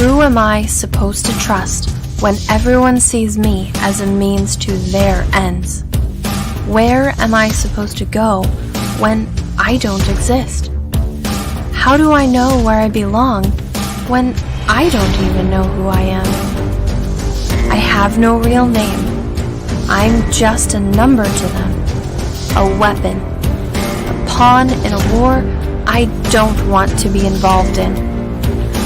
Who am I supposed to trust when everyone sees me as a means to their ends? Where am I supposed to go when I don't exist? How do I know where I belong when I don't even know who I am? I have no real name. I'm just a number to them, a weapon, a pawn in a war I don't want to be involved in.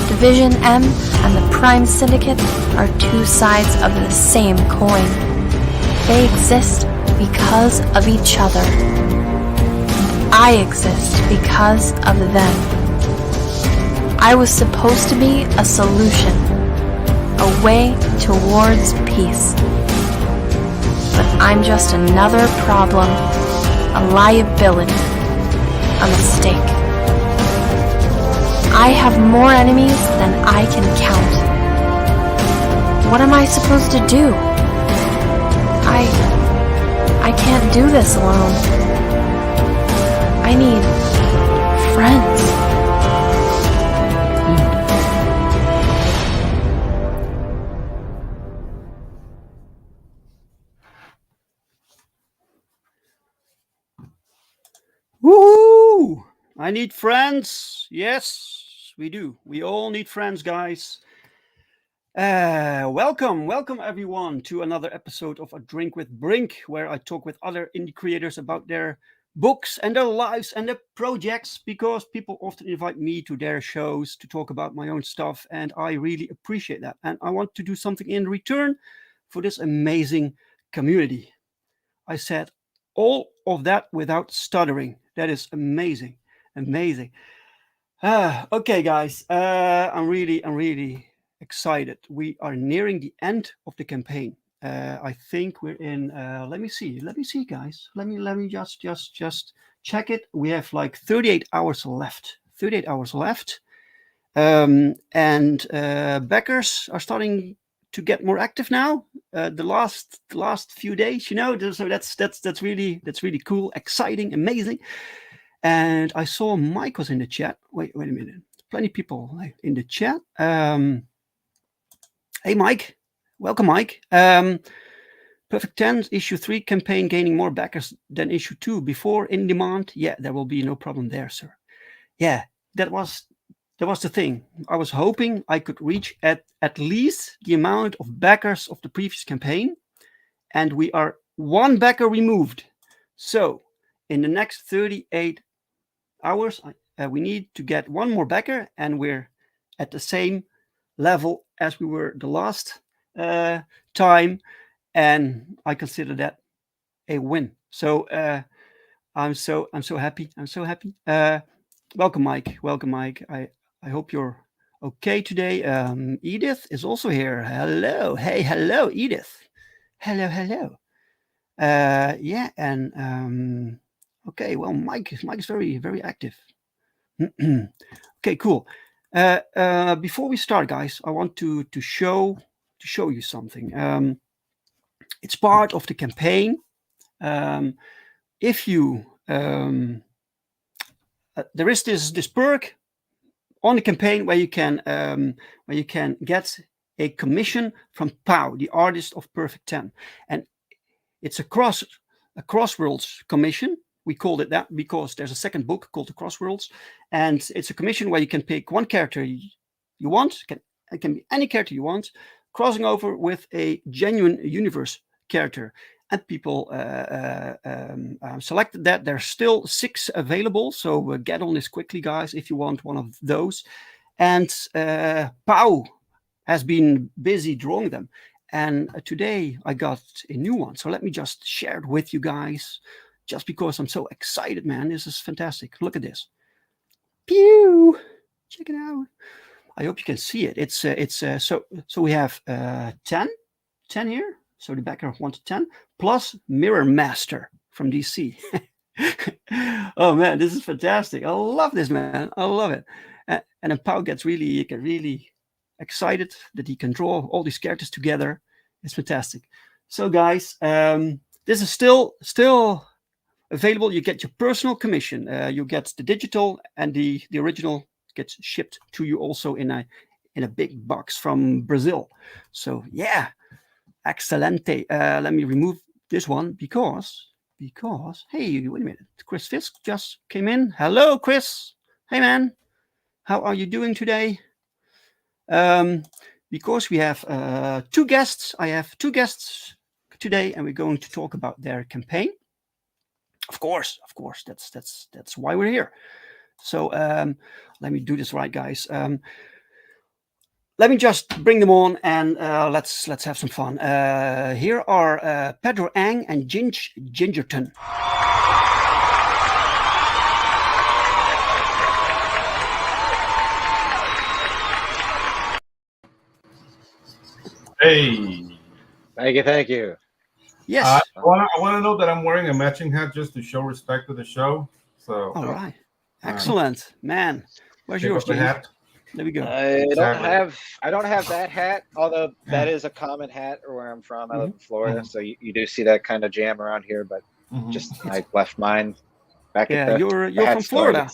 Division M and the Prime Syndicate are two sides of the same coin. They exist because of each other. I exist because of them. I was supposed to be a solution, a way towards peace. But I'm just another problem, a liability, a mistake. I have more enemies than I can count. What am I supposed to do? I can't do this alone. I need friends. Woohoo! I need friends. Yes, we do. We all need friends, guys. Welcome everyone to another episode of A Drink with Brink, where I talk with other indie creators about their books and their lives and their projects, because people often invite me to their shows to talk about my own stuff, and I really appreciate that. And I want to do something in return for this amazing community. I said all of that without stuttering. That is amazing. Okay, guys, I'm really excited. We are nearing the end of the campaign. I think we're in. Let me see, guys. Let me just check it. We have like 38 hours left. And backers are starting to get more active now. The last few days, so that's really cool, exciting, amazing. And I saw Mike was in the chat. Wait a minute. Plenty of people in the chat. Hey, Mike. Welcome, Mike. Perfect 10 issue 3 campaign gaining more backers than issue 2 before in demand. Yeah, there will be no problem there, sir. Yeah, that was the thing. I was hoping I could reach at least the amount of backers of the previous campaign, and we are one backer removed. So in the next 38 hours, we need to get one more backer, and we're at the same level as we were the last time, and I consider that a win. So I'm so happy. Welcome, Mike. I hope you're okay today. Edith is also here. Hello. Hey, hello, Edith. Hello. Yeah, and okay. Well, Mike is very active. Okay, cool. Before we start, guys, I want to show you something. It's part of the campaign. If you there is this perk on the campaign where you can get a commission from Pau, the artist of Perfect 10, and it's a Crossworlds commission. We called it that because there's a second book called The Crossworlds, and it's a commission where you can pick one character you want. It can be any character you want, crossing over with a genuine universe character. And people selected that. There's still 6 available, so get on this quickly, guys, if you want one of those. And Pau has been busy drawing them, and today I got a new one. So let me just share it with you guys, just because I'm so excited, man. This is fantastic. Look at this. Pew! Check it out. I hope you can see it. So we have 10 here. So the backer of 1 to 10 plus Mirror Master from DC. Oh man, this is fantastic. I love this, man. I love it. And then Pau gets really excited that he can draw all these characters together. It's fantastic. So guys, this is still available. You get your personal commission. You get the digital, and the original gets shipped to you also in a in a big box from Brazil. So yeah, excelente. Let me remove this one because hey, wait a minute. Chris Fisk just came in. Hello, Chris. Hey, man. How are you doing today? Because we have two guests. I have two guests today, and we're going to talk about their campaign. Of course. That's why we're here. So let me do this right, guys. Let me just bring them on and let's have some fun. Here are Pedro and Ginge Gingerton. Hey. Thank you. Yes. I want to know that I'm wearing a matching hat just to show respect to the show. So. All right. Excellent, man. Where's yours, the hat? There we go. I don't have that hat, although that is a common hat where I'm from. I live in Florida, so you do see that kind of jam around here. But I left mine back at the. You're from Florida.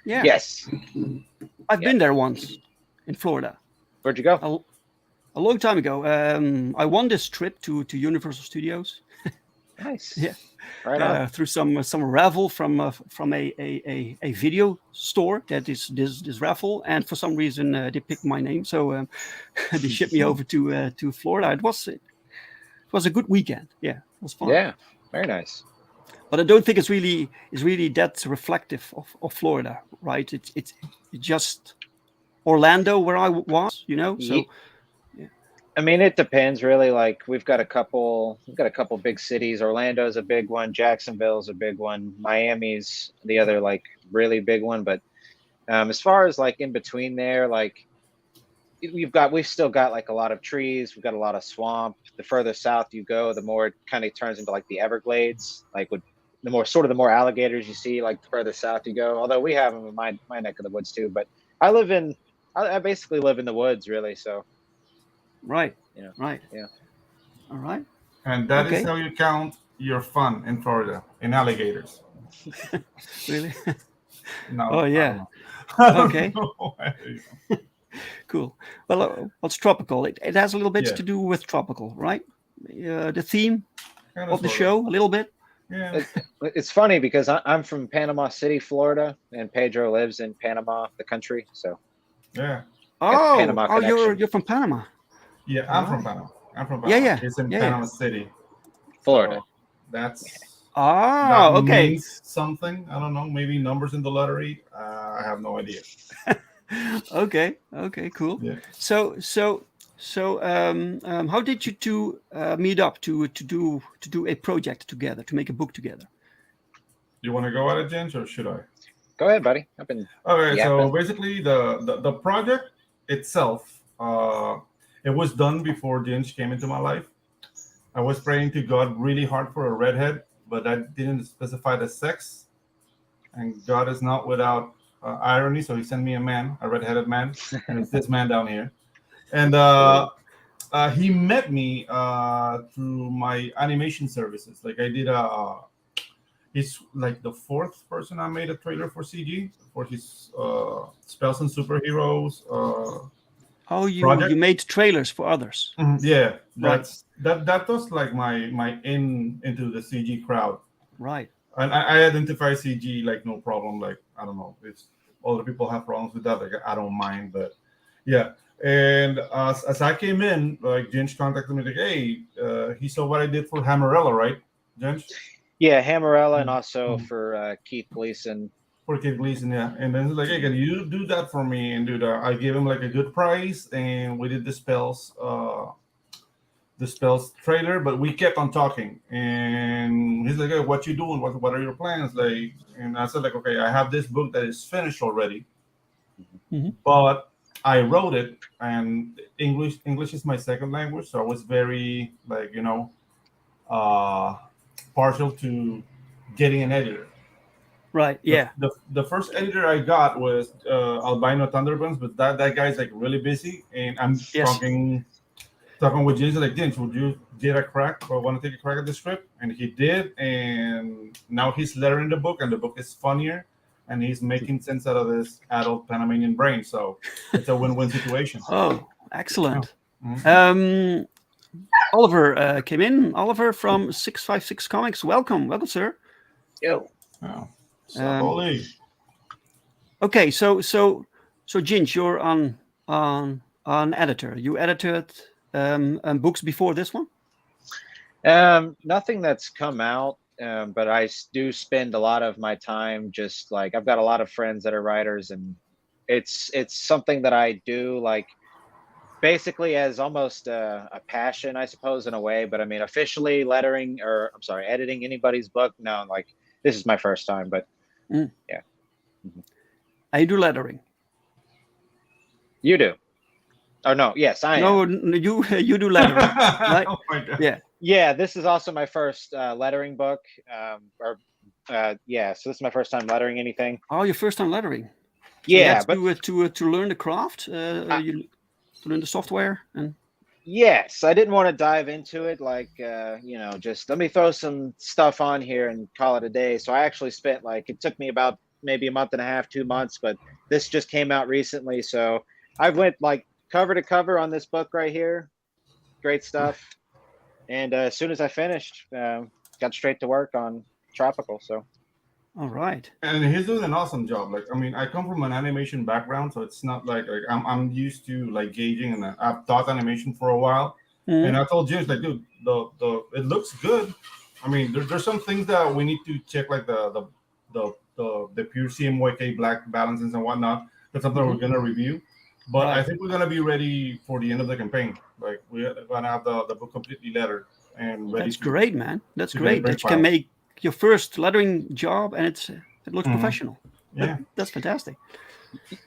Yeah. Yes. I've been there once in Florida. Where'd you go? A long time ago. I won this trip to Universal Studios. Nice. Yeah. Right. Through some raffle from a video store that is this raffle, and for some reason they picked my name, so they shipped me over to Florida. It was a good weekend. Yeah, it was fun. Yeah, very nice. But I don't think it's really that reflective of Florida, right? It's just Orlando where I was, So. I mean, it depends really. Like we've got a couple big cities. Orlando's a big one. Jacksonville's a big one. Miami's the other like really big one. But as far as like in between there, like we've still got like a lot of trees. We've got a lot of swamp. The further south you go, the more it kind of turns into like the Everglades. Like the more alligators you see, like the further south you go. Although we have them in my neck of the woods too. But I basically live in the woods really. So. Right. Yeah. Right. Yeah. All right. And that is how you count your fun in Florida in alligators. Really? No. Oh yeah. Okay. Cool. Well, it's tropical. It has a little bit to do with tropical, right? The theme of the show, a little bit. Yeah. It's funny because I'm from Panama City, Florida, and Pedro lives in Panama, the country. So. Yeah. You're from Panama. Yeah, I'm from Panama. Yeah. It's in Panama City, Florida. So that's that means something. I don't know. Maybe numbers in the lottery. I have no idea. Okay. Cool. Yeah. So, how did you two meet up to do a project together, to make a book together? You want to go at it, Ginge, or should I? Go ahead, buddy. Okay. So basically, the project itself. It was done before Ginge came into my life. I was praying to God really hard for a redhead, but I didn't specify the sex. And God is not without irony, so he sent me a redheaded man, and it's this man down here. And he met me through my animation services. Like I did he's like the fourth person I made a trailer for CG for his Spells and Superheroes. You made trailers for others. Yeah, that was like my into the CG crowd. Right. And I identify CG like no problem. Like I don't know, it's other people have problems with that. Like I don't mind, but yeah. And as I came in, like Ginge contacted me like, hey, he saw what I did for Hammerella, right, Ginge? Yeah, Hammerella, and also for Keith Gleason. For Keith Gleason, yeah. And then he's like, hey, can you do that for me? And do that. I gave him like a good price, and we did the spells trailer, but we kept on talking. And he's like, hey, what you doing? What are your plans? Like, and I said, like, okay, I have this book that is finished already, but I wrote it, and English is my second language, so I was very like, partial to getting an editor. Right. Yeah. The first editor I got was Albino Thunderbuns, but that guy's like really busy, and I'm talking with James like, James, would you get a crack or want to take a crack at the script? And he did, and now he's lettering the book, and the book is funnier. and he's making sense out of this adult Panamanian brain. So it's a win-win situation. Oh, excellent. Mhm. Oliver came in. Oliver from 656 Comics. Welcome, sir. Yo. Oh. Holy. Okay, so Ginge, you're on editor. You edited books before this one? Nothing that's come out, but I do spend a lot of my time just like I've got a lot of friends that are writers, and it's something that I do like basically as almost a passion, I suppose, in a way. But I mean, officially lettering or I'm sorry, editing anybody's book, no, like this is my first time. But yeah, I do lettering. you do. Oh no, yes, I am. You do lettering, right? Oh my God. Yeah. Yeah, this is also my first lettering book. Yeah, so this is my first time lettering anything. Oh, your first time lettering. So Yeah, but to learn the craft, you to learn the software and. Yes, I didn't want to dive into it like just let me throw some stuff on here and call it a day. So I actually spent it took me about maybe a month and a half, 2 months, but this just came out recently. So I went cover to cover on this book right here. Great stuff. And as soon as I finished, got straight to work on Tropical. So. All right. And he's doing an awesome job. I come from an animation background, so it's not like I'm used to gauging, and I've taught animation for a while. Mm-hmm. And I told James, dude, it looks good. I mean, there's some things that we need to check, like the pure CMYK black balances and whatnot. That's something we're gonna review. But I think we're gonna be ready for the end of the campaign. We're gonna have the book completely lettered and ready. That's great, man. That's great that you can make your first lettering job and it looks professional. Yeah, that's fantastic.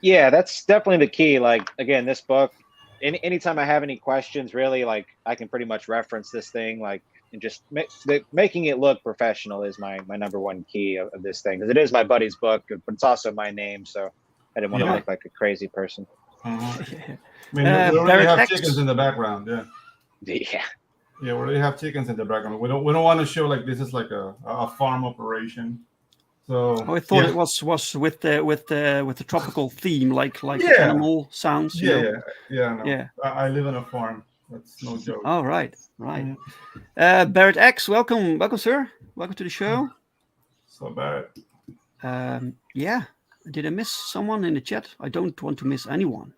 Yeah, that's definitely the key. Again, this book, anytime I have any questions, really, I can pretty much reference this thing, and just making it look professional is my number one key of this thing, because it is my buddy's book, but it's also my name, so I didn't want to look like a crazy person. I mean, we already have chickens in the background. Yeah. Yeah, we already have chickens in the background. We don't want to show this is a farm operation. So I thought it was with the tropical theme, like animal sounds. No. I live on a farm. That's no joke. Oh, right. Barrett X, welcome, sir. Welcome to the show. So Barrett. Yeah. Did I miss someone in the chat? I don't want to miss anyone.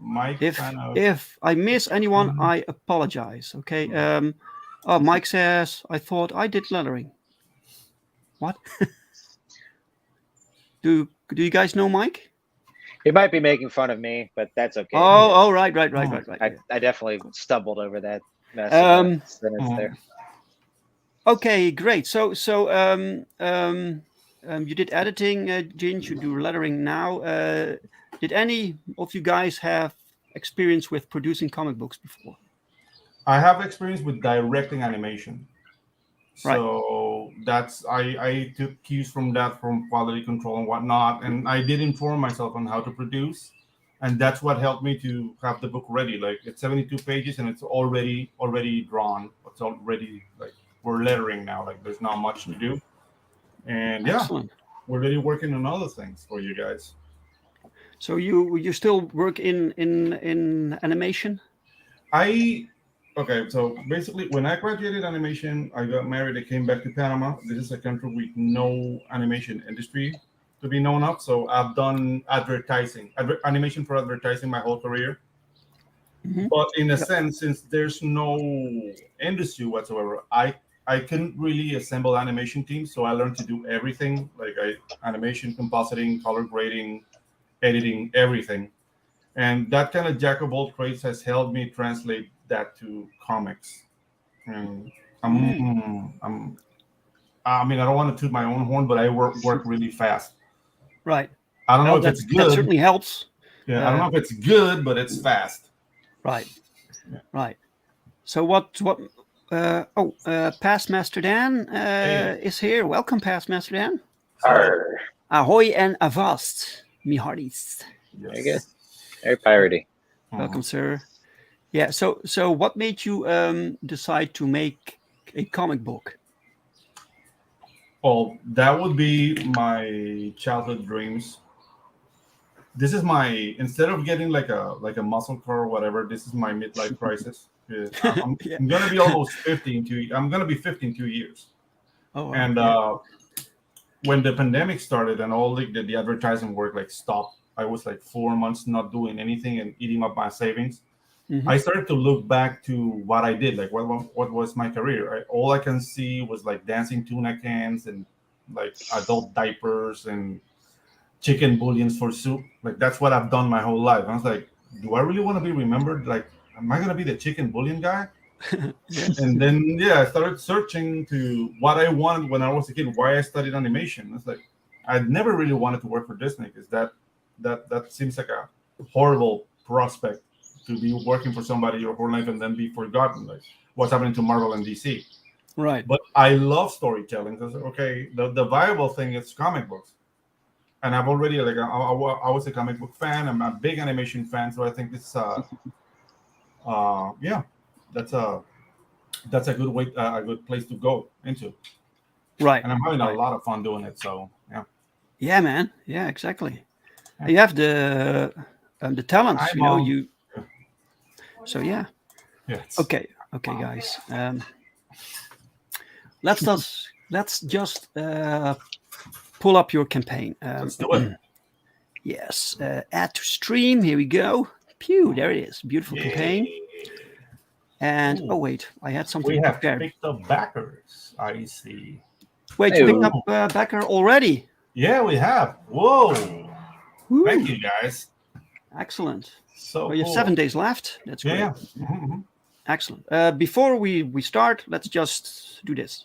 Mike. If I miss anyone, I apologize. Okay. Mike says, I thought I did lettering. What? Do you guys know Mike? He might be making fun of me, but that's okay. Oh, right. I definitely stumbled over that mess. There. Okay, great. So you did editing, Ginge. You do lettering now. Did any of you guys have experience with producing comic books before? I have experience with directing animation. So that's I took cues from that, from quality control and whatnot, and I did inform myself on how to produce, and that's what helped me to have the book ready. It's 72 pages and it's already drawn. It's already we're lettering now. There's not much to do, and Excellent. We're really working on other things for you guys. So you still work in animation? Okay, so basically, when I graduated animation, I got married. I came back to Panama. This is a country with no animation industry to be known of. So I've done animation for advertising my whole career. Mm-hmm. But in a sense, since there's no industry whatsoever, I couldn't really assemble animation teams. So I learned to do everything, animation, compositing, color grading, editing, everything. And that kind of jack of all trades has helped me translate that to comics. And I mean, I don't want to toot my own horn, but I work really fast. Right. I don't know if it's good. That certainly helps. Yeah, I don't know if it's good, but it's fast. Right. Yeah. Right. So what? Past Master Dan is here. Welcome, Past Master Dan. Arr. Ahoy and avast, me hearties. Yes. Very good. Very piratey. Welcome, sir. Yeah. So what made you decide to make a comic book? Well, that would be my childhood dreams. This is my instead of getting like a muscle car or whatever. This is my midlife crisis. Yeah. I'm gonna be almost 50 in two. I'm gonna be 50 in 2 years. Oh wow. And Yeah. when the pandemic started and all the advertising work like stopped, I was like 4 months not doing anything and eating up my savings. Mhm. I started to look back to what I did, like what was my career. All I can see was like dancing tuna cans and like adult diapers and chicken bouillons for soup. Like that's what I've done my whole life. I was like, do I really want to be remembered? Like, am I gonna be the chicken bouillon guy? Yeah. And then I started searching to what I wanted when I was a kid. Why I studied animation. It's like I'd never really wanted to work for Disney because that seems like a horrible prospect to be working for somebody your whole life and then be forgotten. Like what's happening to Marvel and DC. Right. But I love storytelling. So I was like, okay, the viable thing is comic books. And I've already I was a comic book fan. I'm a big animation fan, so I think this yeah, that's a good way a good place to go into. Right. And I'm having a Right. lot of fun doing it. So yeah, Yeah, man. Yeah, exactly. You have the talents, Hi, you know. Mom. You. So yeah. yes. Okay. Okay, guys. Let's just pull up your campaign. Let's do it. Yes. Add to stream. Here we go. Pew. There it is. Beautiful campaign. And Ooh. oh wait, I had something We have prepared. picked up backers. I see. Wait, Hey, you picked up Becker already. Yeah, we have. Whoa! Woo. Thank you, guys. Excellent. So Well, you have cool. 7 days left. That's great. Yeah. Mhm. Excellent. Before we start, let's just do this.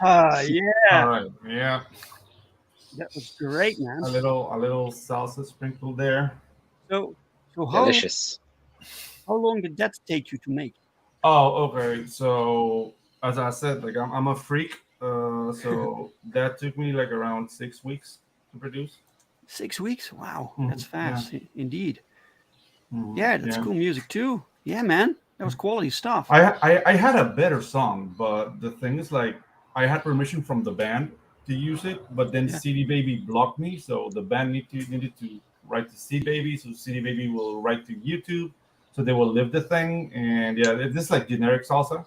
Yeah, All right. Yeah. that was great, man. A little salsa sprinkled there. So how delicious. long did that take you to make? Oh, okay. So as I said, like I'm a freak. So that took me like around 6 weeks to produce. 6 weeks? Wow, Mhm, that's fast, indeed. Mhm, Yeah, that's cool music too. Yeah, man, that was quality stuff. I had a better song, but the thing is, like, I had permission from the band to use it, but then Yeah. CD Baby blocked me. So the band needed to write to CD Baby, so CD Baby will write to YouTube, so they will live the thing. And yeah, this is like generic salsa.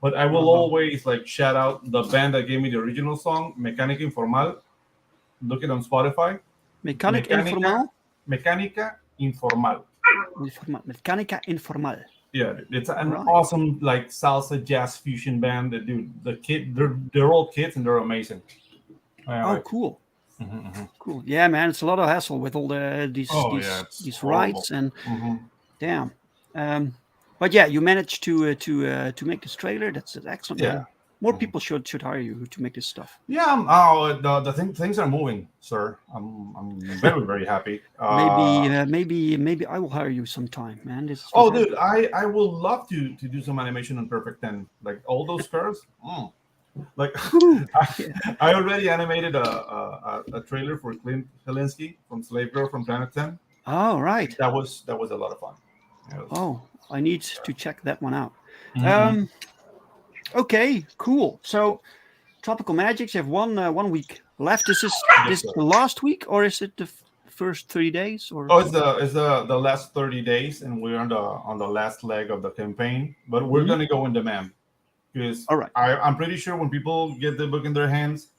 But I will always like shout out the band that gave me the original song, Mecánica Informal. Look it on Spotify. Informal? Mecánica Informal. Mecánica Informal. Yeah, it's an Right. awesome like salsa jazz fusion band. That dude, they're all kids and they're amazing. Oh, cool. Mhm. Cool. Yeah, man, it's a lot of hassle with all these It's horrible. rights and Mhm. damn. But yeah, you managed to make this trailer. That's excellent, Yeah. man. More people should hire you to make this stuff. Yeah, things are moving, sir. I'm very very happy. Maybe I will hire you sometime, man. This is Oh, fantastic. dude, I would love to do some animation on Perfect 10. Like all those curves. Like Woo. I already animated a trailer for Clint Helinski from Slave Girl from Planet 10. Oh, right. That was a lot of fun. Oh, I need to check that one out. Mhm. Okay, cool. So, Tropical Magics, you have 1 week left. Is Yes, this sir. the last week, or is it the first 3 days? Or Oh, it's the last 30 days, and we're on the last leg of the campaign. But we're Mhm. gonna go in demand because All right. I'm pretty sure when people get the book in their hands,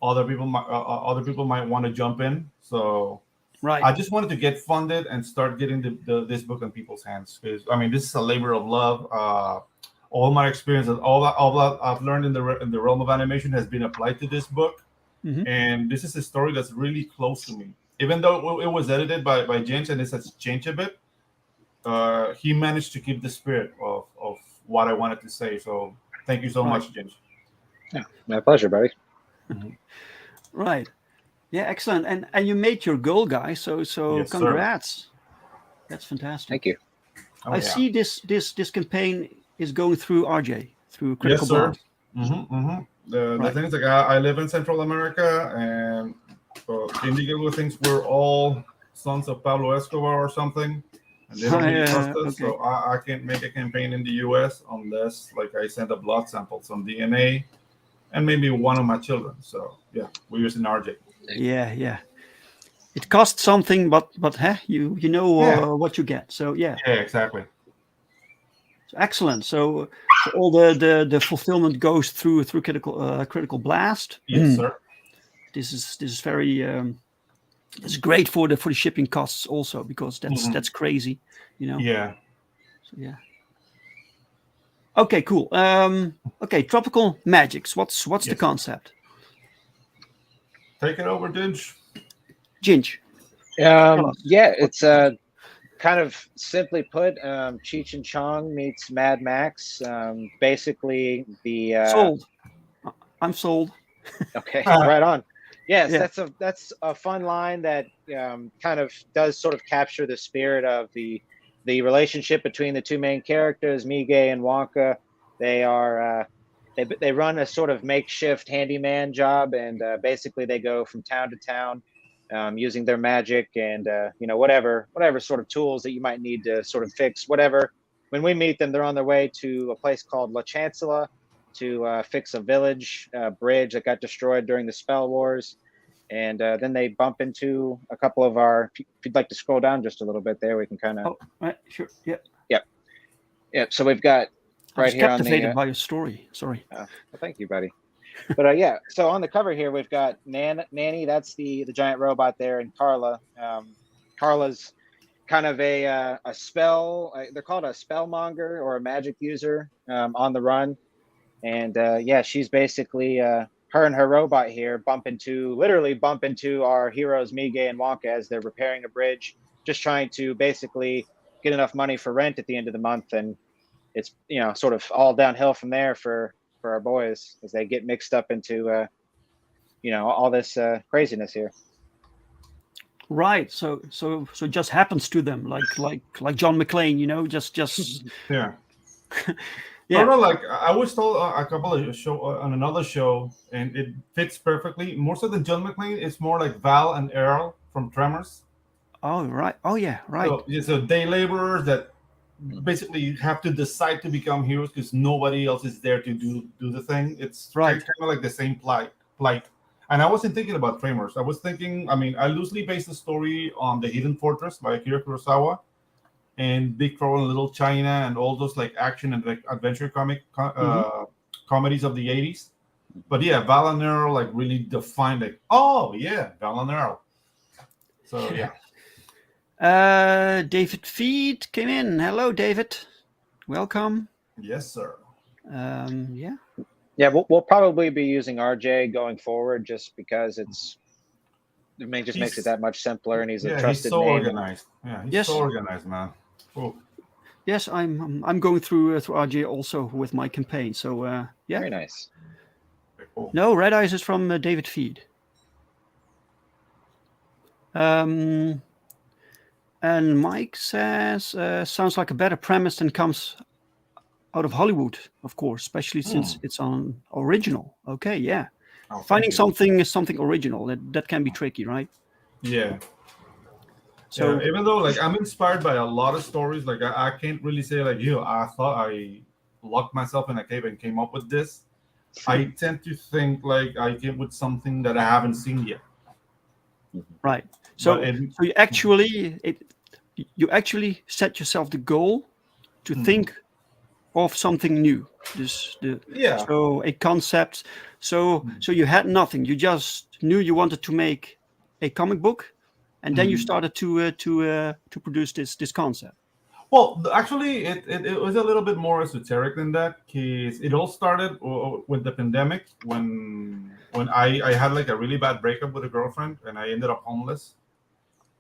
other people might want to jump in. So Right. I just wanted to get funded and start getting this book in people's hands because I mean this is a labor of love. All my experiences, all that I've learned in the realm of animation has been applied to this book, Mhm. and this is a story that's really close to me. Even though it was edited by Ginge and it has changed a bit, he managed to keep the spirit of what I wanted to say. So thank you so Right. much, Ginge. Yeah, my pleasure, buddy. Right. Yeah, excellent. And you made your goal, guys. So Yes, sir. congrats. That's fantastic. Thank you. Oh, I yeah. see this campaign is going through RJ, through Critical Yes, sir. Blast. The Right. thing is, like, I live in Central America, and Indiegogo thinks we're all sons of Pablo Escobar or something, and they don't really trust us. Okay. So I can't make a campaign in the U.S. unless, like, I send a blood sample, some DNA, and maybe one of my children. So yeah, we're using RJ. Yeah. It costs something, but you know Yeah. what you get. So yeah, Yeah, exactly. so excellent. So all the fulfillment goes through Critical Blast. Yes, sir. This is very it's great for the shipping costs also because that's crazy, you know. Yeah. So yeah. Okay, cool. Okay, Tropical Magics. What's the Yes. concept? Take it over, Ginge. Ginge. Tell us. Yeah, it's kind of simply put, Cheech and Chong meets Mad Max. Basically, the Sold. I'm sold. okay, right on. Yes, Yeah. that's a fun line that kind of does sort of capture the spirit of the relationship between the two main characters, Mige and Wonka. They are they run a sort of makeshift handyman job, and basically they go from town to town using their magic and whatever sort of tools that you might need to sort of fix whatever. When we meet them, they're on their way to a place called La Chancellor to fix a village bridge that got destroyed during the Spell Wars. And then they bump into a couple of our. If you'd like to scroll down just a little bit there, we can kind of. Oh, right. Sure. Yeah. Yep. So we've got I was right here on captivated the. by your story. Sorry. Well, thank you, buddy. But yeah, so on the cover here we've got Nanny. That's the giant robot there, and Carla. Carla's kind of a spell. They're called a spellmonger or a magic user on the run. And yeah, she's basically her and her robot here literally bump into our heroes Mige and Wonka as they're repairing a bridge, just trying to basically get enough money for rent at the end of the month. And it's sort of all downhill from there for our boys as they get mixed up into all this craziness here. Right. So it just happens to them, like John McClane, you know, just Yeah. yeah. No, like I was told a couple of show on another show, and it fits perfectly. More so than John McClane, it's more like Val and Earl from Tremors. Oh right. Oh yeah. Right. So day laborers that basically have to decide to become heroes because nobody else is there to do the thing. It's Right. kind of like the same plight. And I wasn't thinking about Tremors. I was thinking, I mean, I loosely based the story on The Hidden Fortress by Akira Kurosawa and Big Trouble in Little China and all those like action and like adventure comedies of the 80s. But yeah, Val and Earl like really defined like, oh yeah, Val and Earl. So yeah. David Feed came in. Hello, David. Welcome. Yes, sir. Yeah. Yeah, we'll probably be using RJ going forward just because it makes it that much simpler, and he's a trusted he's so name. organized. Yeah, he's so organized, man. Cool. Yes, I'm going through RJ also with my campaign. So yeah. Very nice. Cool. No, Red Eyes is from David Feed. And Mike says, sounds like a better premise than comes out of Hollywood, of course, especially since it's on original. Okay, yeah. Oh, Finding thank you. something original that can be tricky, right? Yeah. So Yeah, even though like I'm inspired by a lot of stories, like I can't really say like you. I thought I locked myself in a cave and came up with this. I tend to think like I came with something that I haven't seen yet. right. But So you actually set yourself the goal to think of something new. Yeah. So a concept. So you had nothing. You just knew you wanted to make a comic book, and then you started to produce this concept. Well, actually, it was a little bit more esoteric than that because it all started with the pandemic when I had like a really bad breakup with a girlfriend and I ended up homeless.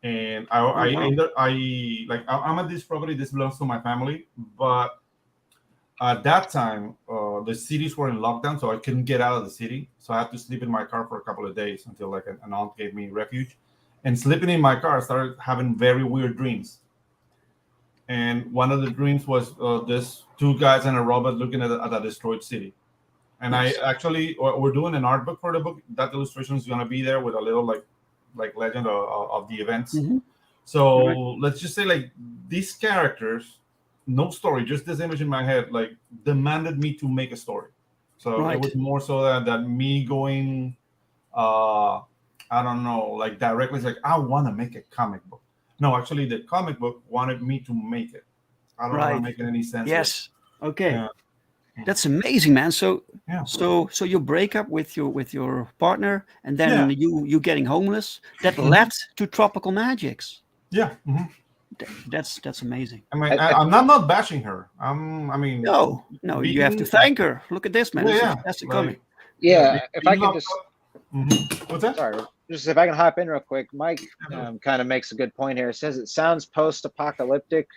And I wow. ended I'm at this property. This belongs to my family, but at that time the cities were in lockdown, so I couldn't get out of the city. So I had to sleep in my car for a couple of days until like an aunt gave me refuge. And sleeping in my car, I started having very weird dreams. And one of the dreams was this two guys and a robot looking at a destroyed city. And Yes. I actually we're doing an art book for the book. That illustration is going to be there with a little like legend of the events. So Right. let's just say like these characters, no story, just this image in my head, like demanded me to make a story. So it Right. was more so that me going, I don't know, like directly, it's like I want to make a comic book. No, actually, the comic book wanted me to make it. I don't know if I'm Right. making any sense. Yes. Okay. Yeah. That's amazing, man. So Yeah. so you break up with your partner, and then Yeah. you getting homeless. That led to Tropical Magicks. Yeah. That's amazing. I mean, I'm not bashing her. I mean, No, you have to being- thank her. Look at this, man. It's a Yeah, fantastic like- comic. Yeah, if I being could locked just up- What's that? sorry, just if I can hop in real quick, Mike kind of makes a good point here. It says it sounds post-apocalyptic,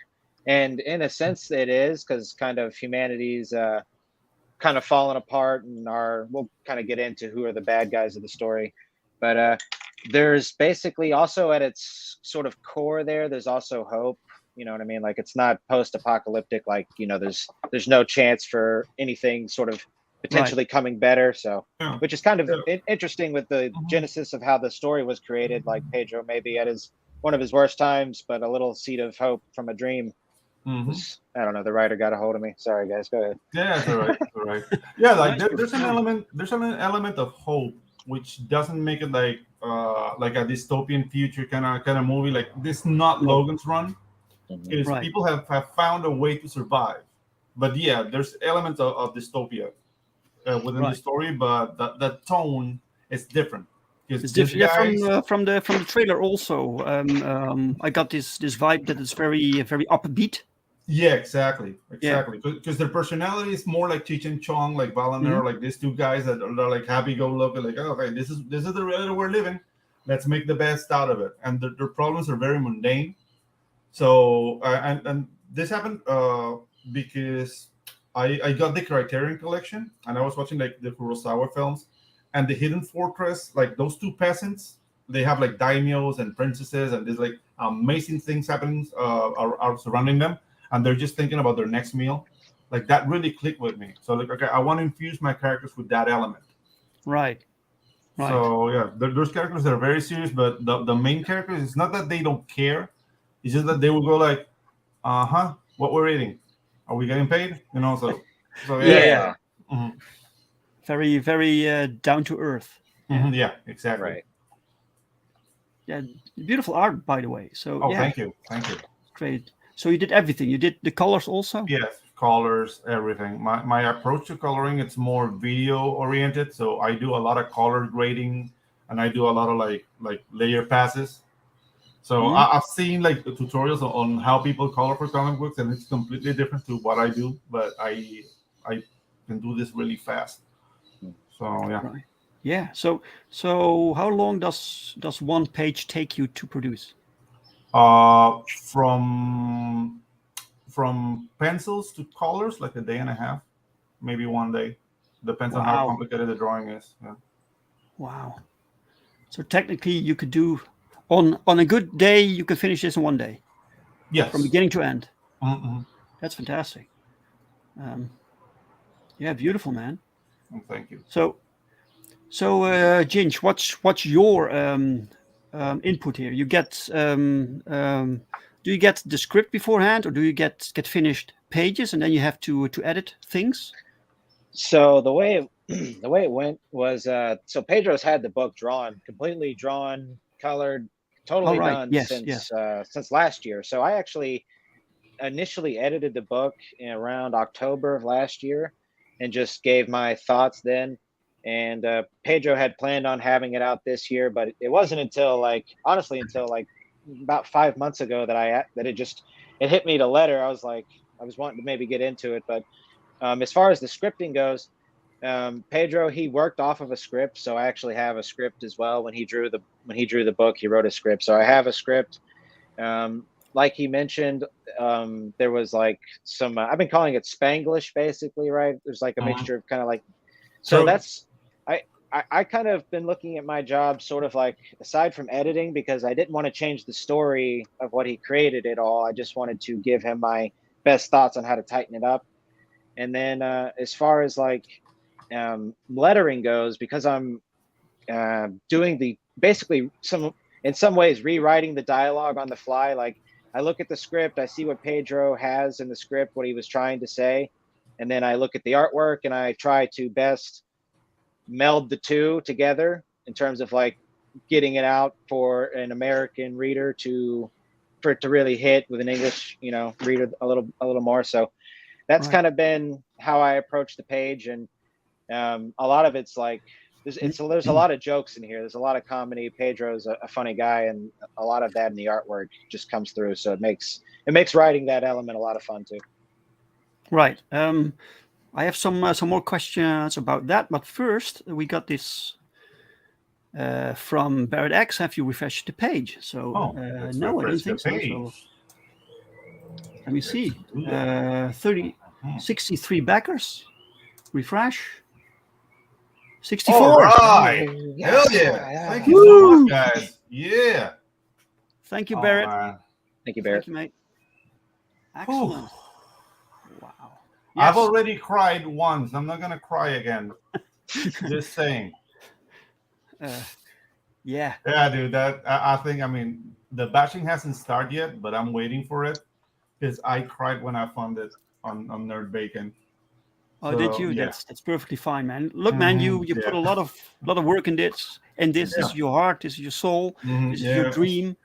and in a sense it is, because kind of humanity's kind of fallen apart, and we'll kind of get into who are the bad guys of the story, but there's basically also at its sort of core there's also hope. You know what I mean? Like it's not post-apocalyptic, like there's no chance for anything sort of potentially coming better. So, Yeah. which is kind of interesting with the genesis of how the story was created. Like Pedro maybe at one of his worst times, but a little seed of hope from a dream. Was, I don't know. The writer got a hold of me. Sorry, guys. Go ahead. Yeah, it's all right. It's all right. Yeah, like there's an element of hope, which doesn't make it like a dystopian future kind of movie. Like this, not Logan's Run, is Right. people have found a way to survive. But yeah, there's elements of dystopia within the story, but the tone is different. It's different. Yeah, from the trailer also. I got this vibe that it's very very upbeat. Yeah, exactly. Because their personality is more like Cheech and Chong, like Valaner, like these two guys that are like happy-go-lucky, like, oh, okay, this is the reality we're living. Let's make the best out of it. And their problems are very mundane. So and this happened because I got the Criterion Collection, and I was watching like the Kurosawa films, and the Hidden Fortress, like those two peasants, they have like daimyos and princesses, and there's like amazing things happening are surrounding them, and they're just thinking about their next meal. Like that really clicked with me. So like, okay, I want to infuse my characters with that element. Right. So yeah, there's characters that are very serious, but the main characters, it's not that they don't care. It's just that they will go like, what we're eating. Are we getting paid? So yeah. Very, very down to earth. Yeah, exactly. Right. Yeah, beautiful art, by the way. So thank you. Great. So you did everything. You did the colors also. Yes, colors, everything. My approach to coloring, it's more video oriented. So I do a lot of color grading, and I do a lot of like layer passes. So I've seen like the tutorials on how people color for comic books, and it's completely different to what I do. But I can do this really fast. So yeah. Right. Yeah. So how long does one page take you to produce? From pencils to colors, like a day and a half, maybe 1 day. Depends on how complicated the drawing is. Yeah. Wow. So technically, you could do on a good day, you could finish this in 1 day. Yes. From beginning to end. Mm-hmm. That's fantastic. Yeah, beautiful, man. Oh, thank you. So Ginge, what's your input here? You get do you get the script beforehand, or do you get finished pages and then you have to edit things? So the way the way it went was so Pedro's had the book completely drawn, colored, All totally right. done Yes. Yes. since last year. So I actually initially edited the book in around October of last year and just gave my thoughts then. And Pedro had planned on having it out this year, but it wasn't until honestly until about 5 months ago that it hit me to letter. I was wanting to maybe get into it, but as far as the scripting goes, Pedro, he worked off of a script, so I actually have a script as well. When he drew the book, he wrote a script, so I have a script. Like he mentioned, there was like some I've been calling it Spanglish, basically, right? There's like a mixture of kind of like so that's I kind of been looking at my job sort of like aside from editing, because I didn't want to change the story of what he created at all. I just wanted to give him my best thoughts on how to tighten it up. And then as far as like lettering goes, because I'm doing basically in some ways rewriting the dialogue on the fly. Like I look at the script, I see what Pedro has in the script, what he was trying to say, and then I look at the artwork and I try to best meld the two together in terms of like getting it out for an American reader for it to really hit with an English, reader a little more. So that's Right. kind of been how I approach the page. And a lot of it's like there's a lot of jokes in here. There's a lot of comedy. Pedro's a funny guy, and a lot of that in the artwork just comes through. So it makes writing that element a lot of fun too. Right. I have some more questions about that, but first we got this from Barrett X. Have you refreshed the page? So let's no, I don't refresh the think so. page. So let me see. do that. 63 backers. Refresh. 64. All right. Yeah. Hell yeah. Thank you so much, guys. Yeah. Thank you, Barrett. man. Thank you, Barrett. Thank you, mate. Excellent. Wow. I've Yes. already cried once. I'm not gonna cry again. Just saying. Yeah. Yeah, dude. I think. I mean, the bashing hasn't started yet, but I'm waiting for it because I cried when I found it on Nerd Bacon. Oh, So, did you? yeah. That's perfectly fine, man. Look, man, you Yeah. put a lot of work in this, and this Yeah. is your heart, this is your soul, this is your Yeah. dream.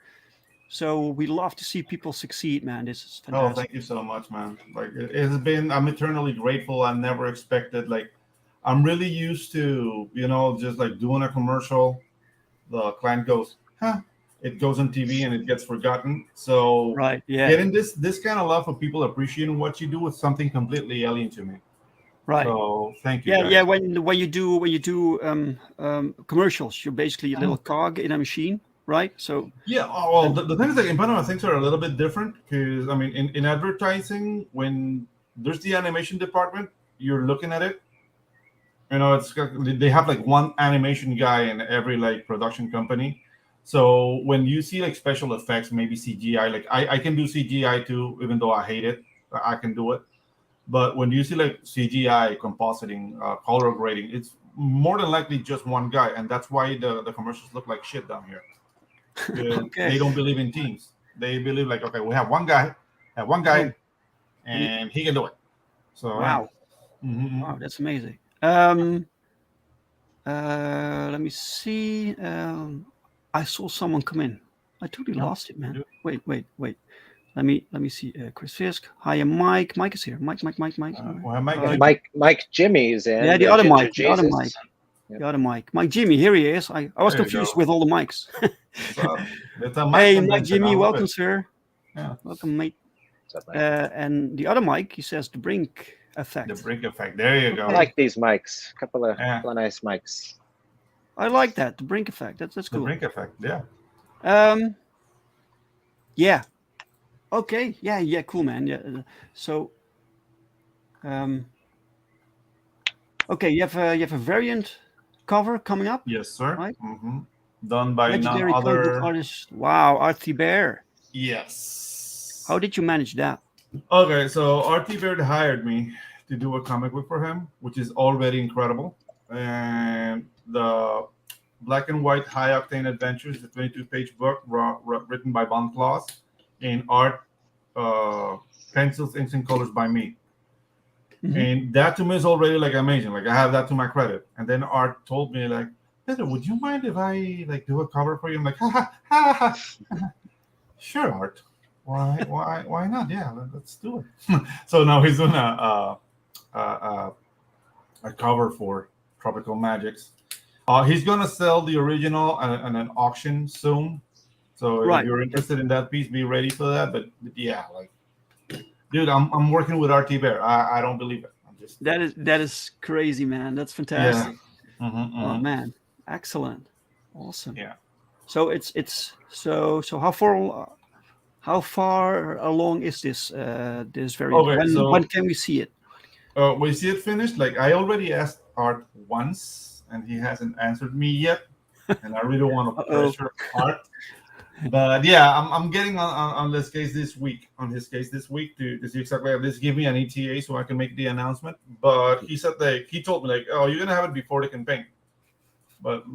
So we love to see people succeed, man. This is Oh, fantastic. thank you so much, man. Like it has been. I'm eternally grateful. I never expected. Like, I'm really used to, just like doing a commercial. The client goes, huh? It goes on TV and it gets forgotten. So Right. Yeah. getting this kind of love of people appreciating what you do is something completely alien to me. Right. So thank you. Yeah. guys. Yeah. When you do commercials, you're basically a little cog in a machine, right? So Yeah. Oh, well, the thing is that Impano things are a little bit different because I mean, in advertising, when there's the animation department, you're looking at it. They have like one animation guy in every like production company. So when you see like special effects, maybe CGI, like I can do CGI too, even though I hate it, I can do it. But when you see like CGI, compositing, color grading, it's more than likely just one guy, and that's why the commercials look like shit down here. Okay. They don't believe in teams. They believe like, okay, we have one guy, and he can do it. So Wow. Mhm. Wow, that's amazing. Let me see. I saw someone come in. I totally lost it, man. Wait. Let me see. Chris Fisk. Hi, Mike. Mike is here. Mike. Well, Mike Jimmy's in. Yeah, the other Ginger Mike. The other Jesus. Mike. Yep. The other Mike. Mike Jimmy. Here he is. I was There you confused go. with all the mics. It's a Hey, convention. Mike Jimmy. I love Welcome, it. sir. Yeah. Welcome, mate. What's up, Mike? And the other Mike, he says the Brink effect. The Brink effect. There you go. I like these mics. A couple of Yeah. nice mics. I like that. The Brink effect. That's The cool. Brink effect. Yeah. Yeah. Okay. Yeah. Cool, man. Yeah. So, okay, you have a variant cover coming up. Yes, sir. Right. Mm-hmm. Done by Legendary none comic book other. artist. Wow, Artie Bear. Yes. How did you manage that? Okay, so RT Beard hired me to do a comic book for him, which is already incredible. And the Black and White High Octane Adventures, the 22-page book written by Von Claus, in art, pencils, inks, and colors by me. Mhm. And that to me is already like amazing. Like I have that to my credit. And then Art told me like, Pedro, would you mind if I like do a cover for you? I'm like, ha ha ha ha. Sure, Art. Why not? Yeah, let's do it. So now he's doing a cover for Tropical Magicks. He's gonna sell the original at an auction soon. So Right. if you're interested in that piece, be ready for that. But yeah, like, dude, I'm working with RT Bear. I don't believe it. I'm just That is crazy, man. That's fantastic. Oh mhm. man, excellent, awesome. Yeah. So it's so how far along is this this very? Okay, When can we see it? we see it finished. Like I already asked Art once, and he hasn't answered me yet. And I really want to Uh-oh. pressure Art. But yeah, I'm getting on this case this week. On his case this week to see exactly. At least give me an ETA so I can make the announcement. But he said he told me like, oh, you're gonna have it before the campaign. But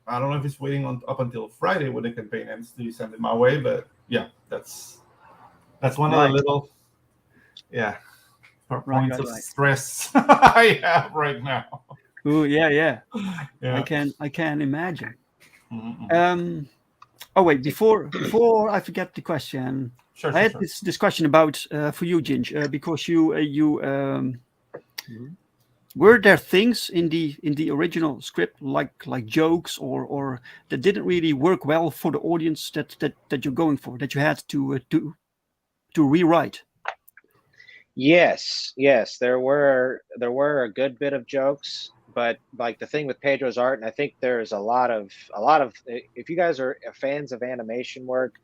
I don't know if he's waiting up until Friday when the campaign ends to send it my way. But yeah, that's one of Right. the little points of Right. stress I have right now. Oh yeah. Yeah. I can imagine. Mhm. Oh wait, before I forget the question, Sure. I had this question about for you, Ginge, because you were there things in the original script like jokes or that didn't really work well for the audience that you're going for, that you had to rewrite? Yes, there were a good bit of jokes, but like the thing with Pedro's art, and I think there's a lot of if you guys are fans of animation work,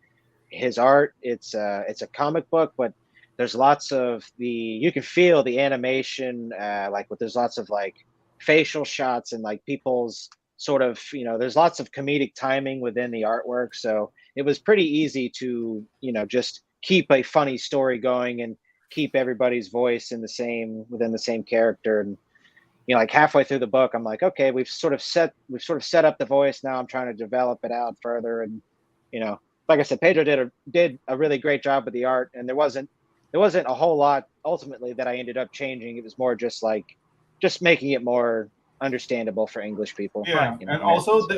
his art, it's a comic book, but there's lots of you can feel the animation, like there's lots of like facial shots and like people's sort of, there's lots of comedic timing within the artwork, so it was pretty easy to just keep a funny story going and keep everybody's voice within the same character. And like halfway through the book, I'm like, okay, we've sort of set up the voice. Now I'm trying to develop it out further. And like I said, Pedro did a really great job with the art, and there wasn't a whole lot ultimately that I ended up changing. It was more just making it more understandable for English people. Yeah, and also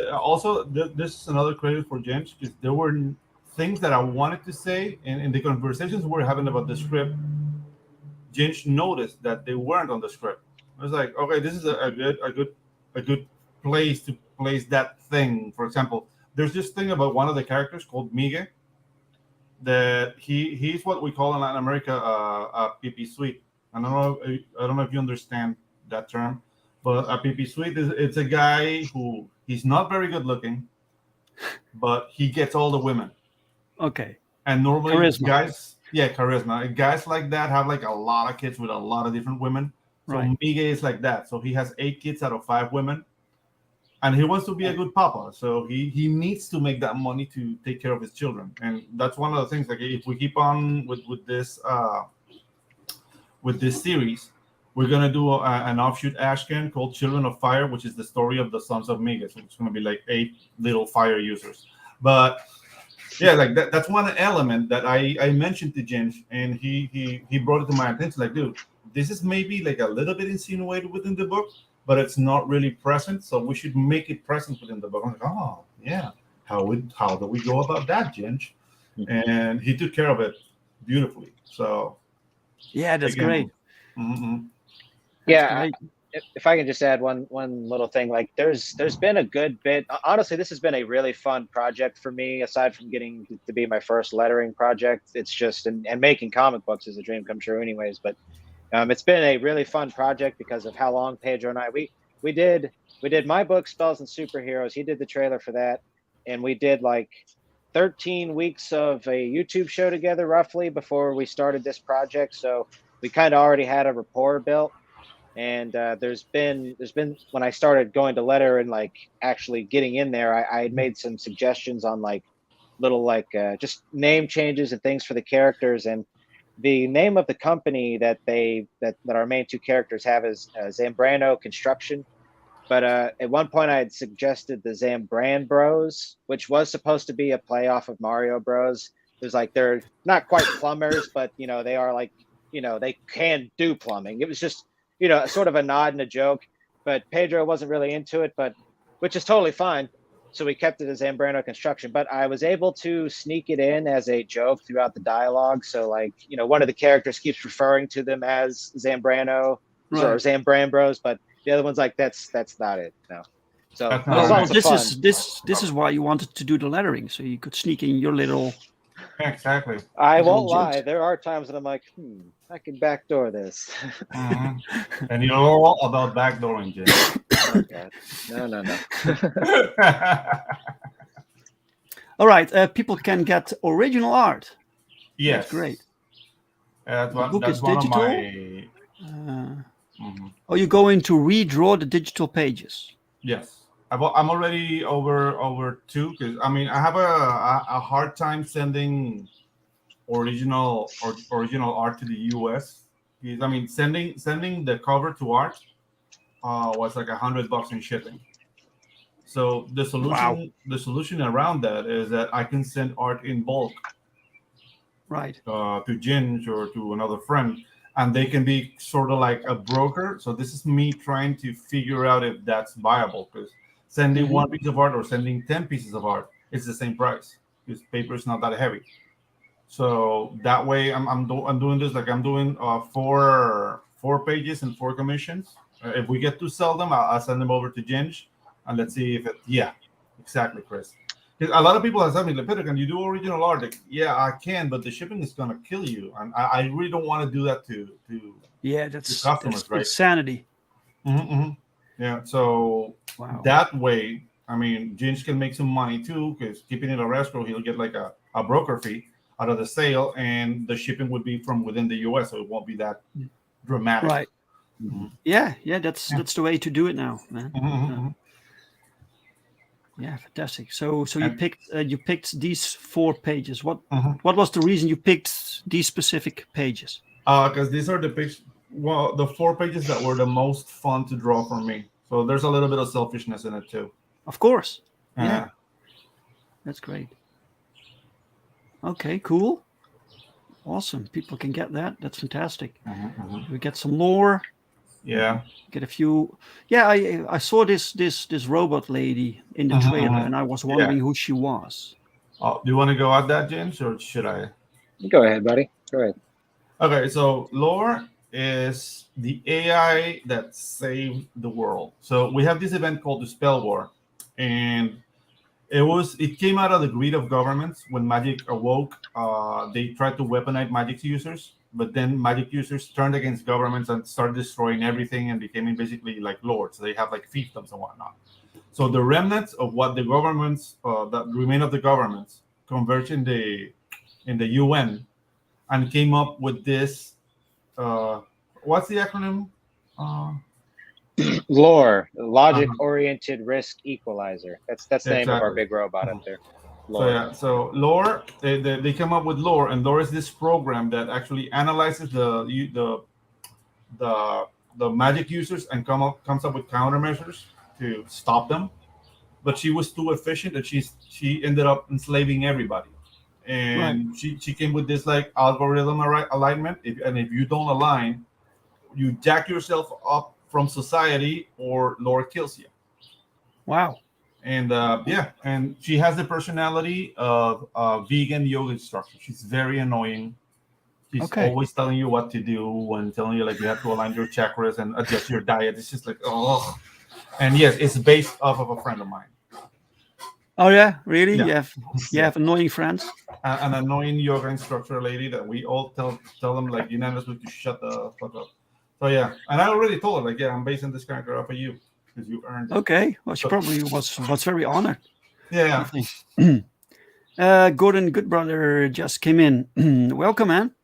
this is another credit for James, because there were things that I wanted to say in the conversations we were having about the script. James noticed that they weren't on the script. I was like, okay, this is a good place to place that thing. For example, there's this thing about one of the characters called Miguel, that he's what we call in Latin America a PP suite. I don't know if you understand that term, but a PP suite it's a guy who he's not very good looking, but he gets all the women. Okay. And normally Charisma. charisma. Guys like that have like a lot of kids with a lot of different women. So Right. Miguel is like that. So he has 8 kids out of 5 women, and he wants to be a good papa. So he needs to make that money to take care of his children. And that's one of the things. Like if we keep on with this series, we're gonna do an offshoot Ashcan called Children of Fire, which is the story of the sons of Miguel. So it's gonna be like 8 little fire users. But yeah, like that's one element that I mentioned to James, and he brought it to my attention. Like, dude, this is maybe like a little bit insinuated within the book, but it's not really present. So we should make it present within the book. I'm like, oh yeah, how do we go about that, Ginge? And he took care of it beautifully. So yeah, that's great. Mm-hmm. Yeah, great. If I can just add one little thing, like there's been a good bit. Honestly, this has been a really fun project for me. Aside from getting to be my first lettering project, it's just and making comic books is a dream come true, anyways. But it's been a really fun project because of how long Pedro and I we did my book, Spells and Superheroes. He did the trailer for that, and we did like 13 weeks of a YouTube show together roughly before we started this project. So we kind of already had a rapport built. And there's been when I started going to letter and like actually getting in there, I had made some suggestions on like little like just name changes and things for the characters, and the name of the company that our main two characters have is Zambrano Construction. But at one point, I had suggested the Zambran Bros, which was supposed to be a playoff of Mario Bros. It was like they're not quite plumbers, but they are like they can do plumbing. It was just sort of a nod and a joke. But Pedro wasn't really into it, which is totally fine. So we kept it as Zambrano Construction. But I was able to sneak it in as a joke throughout the dialogue. So like one of the characters keeps referring to them as Zambrano or Zambran Bros, but the other one's like, that's not it. No. So this is why you wanted to do the lettering, so you could sneak in your little. Exactly. I won't lie. There are times that I'm like, I can backdoor this. Mm-hmm. And you're all about backdooring, Jim. Oh, God. No. All right. People can get original art. Yes. That's great. The book is one digital. of my... Oh, you're going to redraw the digital pages. Yes, I'm already over 2 because I have a hard time sending original art to the US. Because sending the cover to art was like $100 in shipping. So the solution around that is that I can send art in bulk, right, to Ginge or to another friend. And they can be sort of like a broker. So this is me trying to figure out if that's viable, because sending one piece of art or sending 10 pieces of art is the same price because paper is not that heavy. So that way I'm doing this, like I'm doing 4 pages and 4 commissions. If we get to sell them, I'll send them over to Ginge and let's see if exactly, Chris. A lot of people have said me, like, Pedro, can you do original art? Like, yeah, I can, but the shipping is gonna kill you, and I really don't want to do that to customers, right? Insanity. Yeah, so that way, Ginge can make some money too, because keeping it a escrow, he'll get like a broker fee out of the sale, and the shipping would be from within the US, so it won't be that dramatic. Right. Yeah, that's the way to do it now, man. Yeah, fantastic. So you picked these 4 pages. What was the reason you picked these specific pages? Because these are the the 4 pages that were the most fun to draw for me. So there's a little bit of selfishness in it too. Of course. Yeah. That's great. Okay, cool. Awesome. People can get that. That's fantastic. We get some lore. Yeah. Get a few. Yeah, I saw this robot lady in the trailer, and I was wondering who she was. Do you want to go at that, James, or should I? Go ahead, buddy. Go ahead. Okay, so lore is the AI that saved the world. So we have this event called the Spell War, and it came out of the greed of governments. When magic awoke, they tried to weaponize magic users. But then magic users turned against governments and started destroying everything and became basically like lords. They have like fiefdoms and whatnot. So the remnants of what the governments, that remain of the governments, converged in the UN and came up with this. What's the acronym? Lore, logic-oriented risk equalizer. That's the name of our big robot up there. Lore. So lore, they come up with lore, and lore is this program that actually analyzes the magic users and comes up with countermeasures to stop them. But she was too efficient that she ended up enslaving everybody, and she came with this like algorithm alignment. If you don't align, you jack yourself up from society, or lore kills you. Wow. And and she has the personality of a vegan yoga instructor. She's very annoying. She's always telling you what to do and telling you like you have to align your chakras and adjust your diet. It's just like, oh. And yes, it's based off of a friend of mine. Oh yeah, really? Yeah. You have annoying friends? An annoying yoga instructor lady that we all tell them like unanimously to shut the fuck up. So yeah, and I already told her like, yeah, I'm basing this character off of you. Because you earned it. Okay, well, she probably was very honored. Yeah. Gordon Goodbrother just came in. Welcome, man.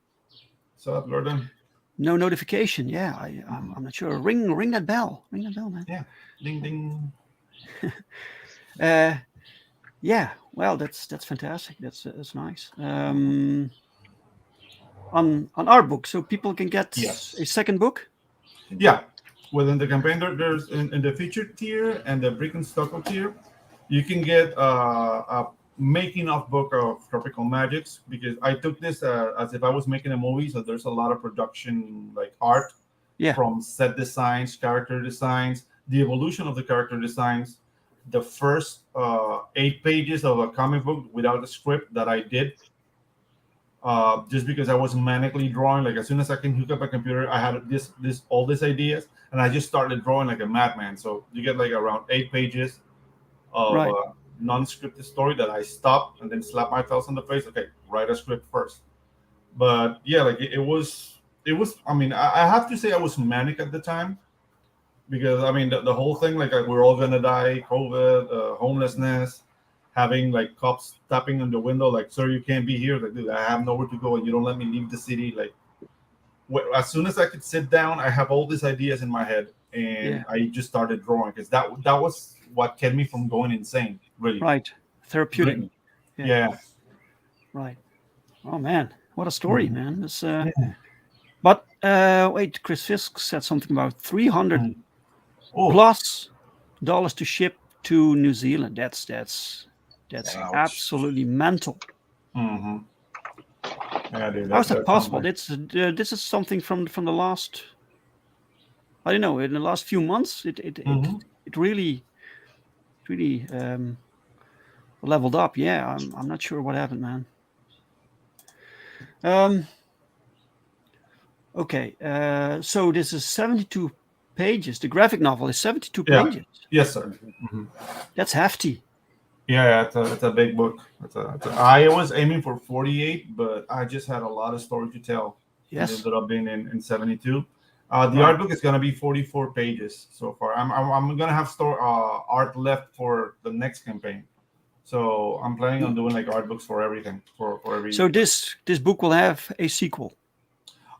What's up, Gordon? No notification. Yeah, I'm not sure. Ring that bell. Ring that bell, man. Yeah. Ding ding. Yeah. Well, that's fantastic. That's nice. on our book, so people can get Yes. a second book. Yeah, within the campaign, there's in the featured tier and the Brick and Stucco tier, you can get a making of book of Tropical Magicks, because I took this as if I was making a movie. So there's a lot of production, like art, Yeah. from set designs, character designs, the evolution of the character designs, the first 8 pages of a comic book without a script that I did. Just because I was manically drawing, like as soon as I can hook up a computer, I had all these ideas, and I just started drawing like a madman. So you get like around 8 pages of Right. non-scripted story that I stopped and then slap myself in the face. Okay, write a script first. But yeah, like it was. I mean, I have to say I was manic at the time, because I mean the whole thing, like we're all gonna die, COVID, homelessness, having like cops tapping on the window, like, sir, you can't be here. Like, dude, I have nowhere to go, and you don't let me leave the city. Like, as soon as I could sit down, I have all these ideas in my head, and I just started drawing, because that was what kept me from going insane. Really, Right. Therapeutic. Really. Yeah. Yeah. Right. Oh man, what a story, Mhm. man. This, Yeah. But wait, Chris Fisk said something about 300 Oh, plus dollars to ship to New Zealand. That's Ouch. absolutely mental. Mm-hmm. Yeah, dude, How is that possible? Like, This is something from the last. I don't know. In the last few months, it really leveled up. Yeah, I'm not sure what happened, man. Okay, so this is 72 pages. The graphic novel is 72 Yeah. pages. Yes, sir. That's hefty. Yeah, it's a big book. I was aiming for 48, but I just had a lot of story to tell. Yes. It ended up being in 72. The art book is going to be 44 pages so far. I'm going to have art left for the next campaign. So I'm planning on doing like art books for everything, for every. So this book will have a sequel.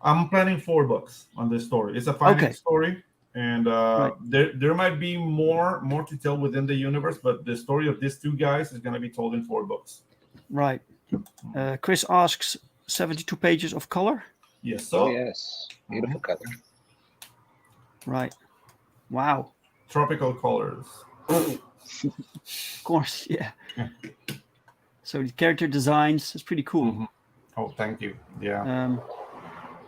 I'm planning 4 books on this story. It's a finite story, and there might be more to tell within the universe, but the story of these 2 guys is going to be told in 4 books. Right. Chris asks, 72 pages of color? Yes, so. Oh yes, beautiful color. Right. Wow. Tropical colors. Of course, yeah. So the character designs is pretty cool. Mm-hmm. Oh, thank you. Yeah.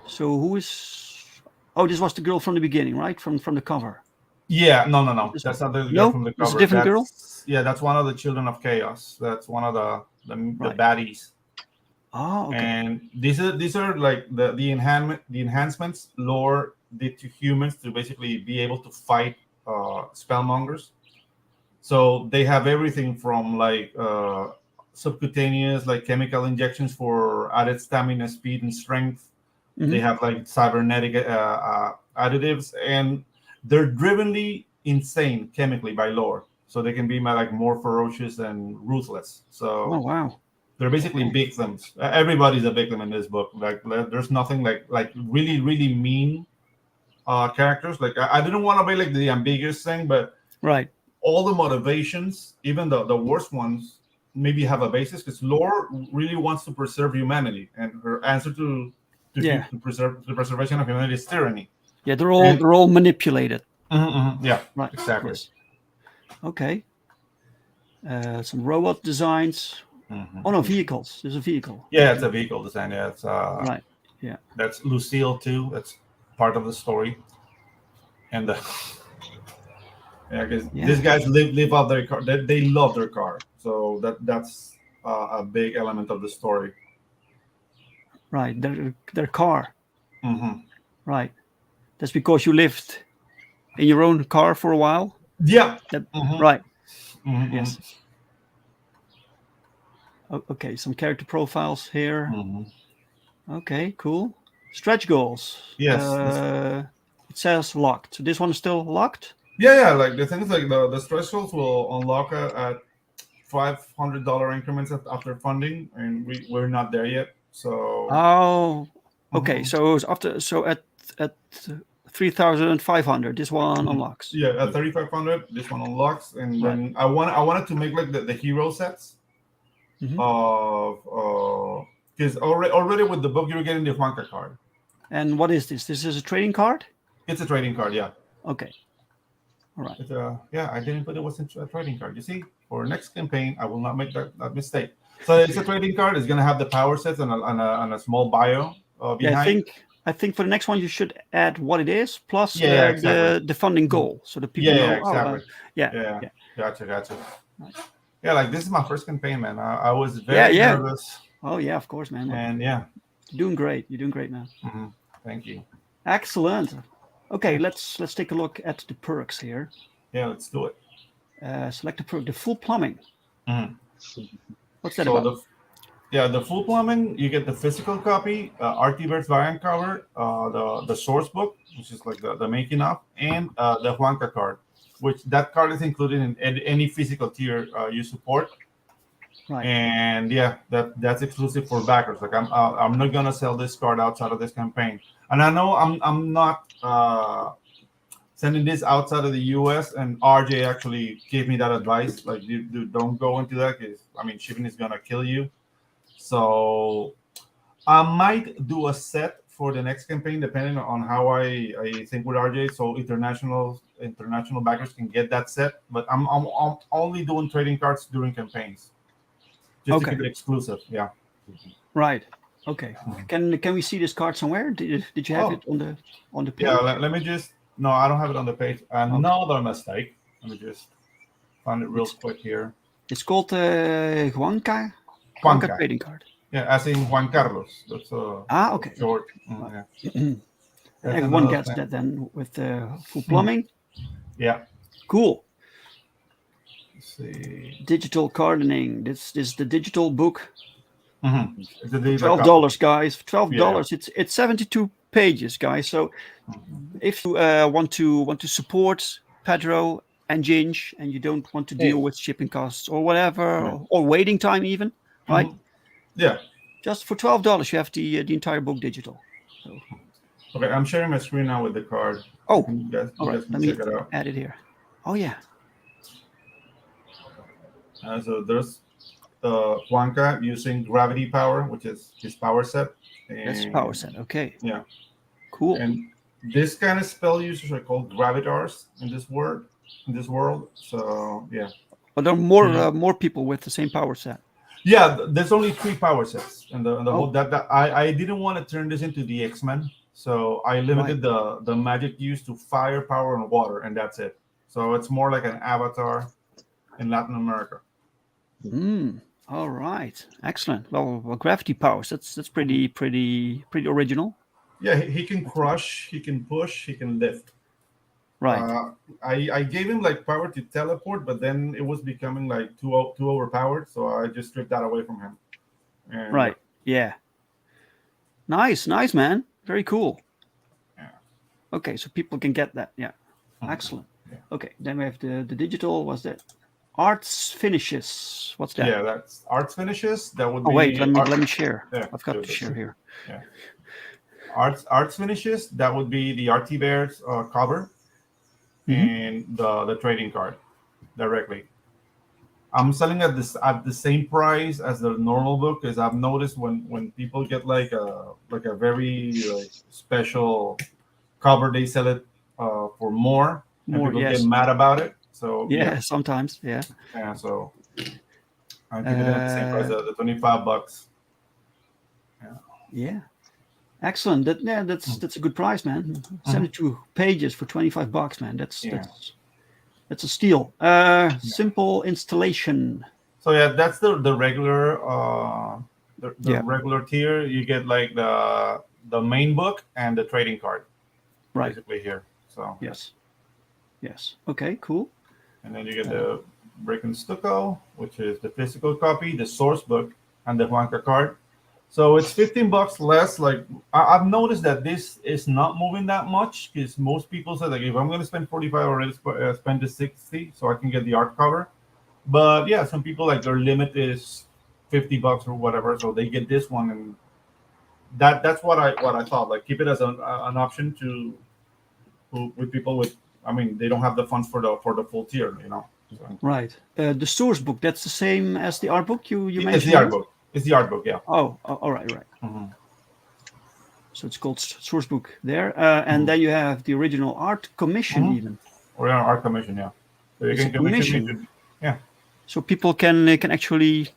So who is? Oh, this was the girl from the beginning, right? From the cover. Yeah. No. That's not the girl from the cover. It's a different girl. Yeah, that's one of the Children of Chaos. That's one of the baddies. Oh, okay. And these are like the enhancements lore did to humans to basically be able to fight spellmongers. So they have everything from like subcutaneous, like chemical injections for added stamina, speed, and strength. Mm-hmm. They have like cybernetic additives, and they're drivenly insane chemically by lore. So they can be like more ferocious and ruthless. So oh wow. They're basically victims. Everybody's a victim in this book. Like there's nothing like really mean characters. Like I didn't want to be like the ambiguous thing, but all the motivations, even the worst ones, maybe have a basis, because Lore really wants to preserve humanity, and her answer to preserve the preservation of humanity is tyranny. Yeah, they're all manipulated. Yeah, right, exactly. Yes. Okay. Some robot designs. Oh no, vehicles. There's a vehicle. Yeah, it's a vehicle design. Yeah, it's right. Yeah. That's Lucille too. That's part of the story. And because these guys live out their car. They love their car. So that's a big element of the story. Right. Their car. Mm-hmm. Right. That's because you lived in your own car for a while. Yeah. Right. Mm-hmm. Yes. Okay, some character profiles here. Okay, cool. Stretch goals. Yes. It says locked. So this one is still locked? Yeah. Like the thing is, like the stretch goals will unlock at $500 increments after funding, and we're not there yet. So. Oh, okay. So it's at 3,500, this one unlocks. Yeah, at 3,500, this one unlocks, and then I wanted to make like the hero sets of because already with the book you're getting the Juanca card. And what is this? This is a trading card? It's a trading card, yeah. Okay. All right. Yeah, I didn't put it was a trading card. You see, for next campaign, I will not make that mistake. So it's a trading card. It's gonna have the power sets and a small bio behind. Yeah, I think for the next one you should add what it is plus exactly. the funding goal, so the people know. Exactly. Yeah. Gotcha. Nice. Yeah, like this is my first campaign, man. I was very nervous. Oh yeah, of course, man. And yeah, you're doing great. You're doing great, man. Mm-hmm. Thank you. Excellent. Okay, let's take a look at the perks here. Yeah, let's do it. Select the perk, the full plumbing. Mm-hmm. What's that about? The full plumbing, you get the physical copy, RT-Verse variant cover, the source book, which is like the making of, and the Juanca card, which that card is included in any physical tier you support. Right. And yeah, that's exclusive for backers. Like I'm not gonna sell this card outside of this campaign. And I know I'm not sending this outside of the US, and RJ actually gave me that advice. Like, don't go into that because shipping is gonna kill you. So I might do a set for the next campaign, depending on how I think with RJ. So international backers can get that set, but I'm only doing trading cards during campaigns, just to keep it exclusive. Yeah. Right. Okay. Mm-hmm. Can we see this card somewhere? Did you have it on the page? Yeah. Let me just. No, I don't have it on the page. Another mistake. Let me just find it real quick here. It's called Juanca trading card. Yeah, as in Juan Carlos. That's okay. Short. Yeah. Everyone gets that then with full plumbing. Yeah. Cool. Let's see. Digital gardening. This is the digital book. Mm-hmm. $12, guys. $12. Yeah. It's 72 pages, guys. So if you want to support Pedro and Ginge, and you don't want to deal with shipping costs or whatever, or waiting time even, right? Mm-hmm. Yeah. Just for $12, you have the entire book digital. So. Okay, I'm sharing my screen now with the card. Oh, you guys all right. Let me check it out. Add it here. Oh yeah. So there's Juanca using gravity power, which is his power set. That's power set. Okay. Yeah. Cool. And this kind of spell users are called gravitars in this world. So yeah. But there are more people with the same power set. Yeah, there's only 3 power sets, and the whole that I didn't want to turn this into the X-Men, so I limited the magic used to fire, power, and water, and that's it. So it's more like an avatar in Latin America. All right, excellent. Well, gravity powers. That's pretty original. Yeah, he can crush, he can push, he can lift. Right. I gave him like power to teleport, but then it was becoming like too overpowered, so I just stripped that away from him. And, right. Yeah. Nice, man. Very cool. Yeah. Okay, so people can get that. Yeah. Excellent. Yeah. Okay, then we have the digital. What's that? Arts finishes. What's that? Yeah, that's arts finishes. That would be. Oh wait, let me share. Yeah, I've got to share here. Yeah. Arts finishes. That would be the RT-Bears cover. And the trading card directly. I'm selling at the same price as the normal book, because I've noticed when people get like a very special cover, they sell it for more, and people get mad about it. So sometimes yeah. So I give it at the same price, the $25. Yeah. Excellent. That's a good price, man. 72 pages for $25, man. That's a steal. Simple installation. So yeah, that's the regular regular tier. You get like the main book and the trading card, basically here. So yes. Okay, cool. And then you get the Brick and Stucco, which is the physical copy, the source book, and the Juanca card. So it's $15 less. Like I've noticed that this is not moving that much, because most people say like, if I'm going to spend $45, I already spend the $60, so I can get the art cover. But yeah, some people like their limit is $50 or whatever, so they get this one, and that's what I thought. Like keep it as an option with people with. They don't have the funds for the full tier, So. Right. The source book, that's the same as the art book you mentioned. It's the art book. It's the art book, yeah. Oh, all right. Mm-hmm. So it's called source book there, and then you have the original art commission even. Or art commission, yeah. So you It's can a commission me commission. yeah. So people can actually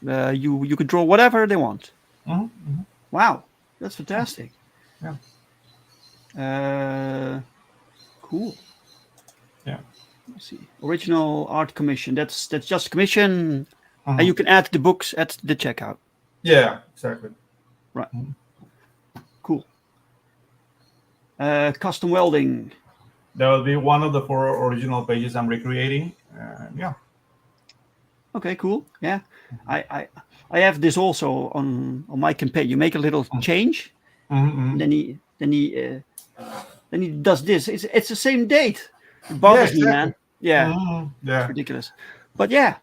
you can draw whatever they want. Wow, that's fantastic. Yeah. Cool. Yeah. Let's see. Original art commission. That's just commission, and you can add the books at the checkout. Yeah, exactly. Right. Cool. Custom welding. That will be one of the 4 original pages I'm recreating. Yeah. Okay, cool. Yeah, I have this also on my campaign. You make a little change, and then he does this. It's the same date. It bothers me, man. Yeah, yeah, it's ridiculous. But yeah,